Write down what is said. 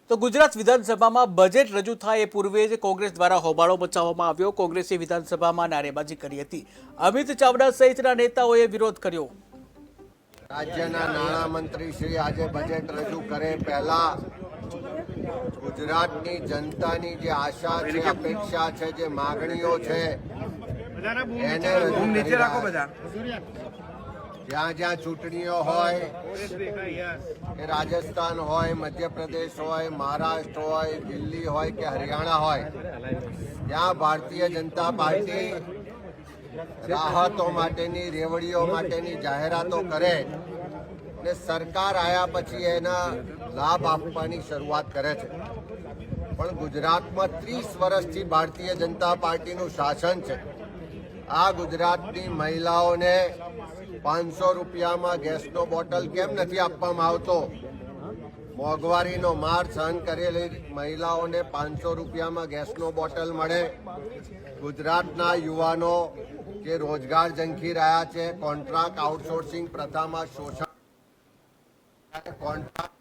તો ગુજરાત વિધાનસભામાં બજેટ રજૂ થાય એ પૂર્વે જ કોંગ્રેસ દ્વારા હોબાળો મચાવવામાં આવ્યો। કોંગ્રેસે વિધાનસભામાં નારેબાજી કરી હતી। અમિત ચાવડા સહિતના નેતાઓએ વિરોધ કર્યો। રાજ્યના નાણામંત્રી શ્રી આજે બજેટ રજૂ કરે પહેલા ગુજરાતની જનતાની જે આશા છે, અપેક્ષા છે, જે માગણીઓ છે એને રજૂ કરી રહ્યા છે। જ્યાં જ્યાં ચૂંટણીઓ હોય, કે રાજસ્થાન હોય, મધ્યપ્રદેશ હોય, મહારાષ્ટ્ર હોય, દિલ્હી હોય કે હરિયાણા હોય, ત્યાં ભારતીય જનતા પાર્ટી રાહતો માટેની, રેવડીઓ માટેની જાહેરાતો કરે ને સરકાર આવ્યા પછી એના લાભ આપવાની શરૂઆત કરે છે। પણ ગુજરાતમાં 30 વર્ષથી ભારતીય જનતા પાર્ટીનું શાસન છે। આ ગુજરાતની મહિલાઓને 500 રૂપિયામાં ગેસનો બોટલ કેમ નથી આપવામાં આવતો? મોંઘવારીનો માર સહન કરેલી મહિલાઓને 500 રૂપિયામાં ગેસનો બોટલ મળે। ગુજરાતના યુવાનો જે રોજગાર ઝંખી રહ્યા છે, કોન્ટ્રાક્ટ આઉટસોર્સિંગ પ્રથામાં શોષણ, કોન્ટ્રાક્ટ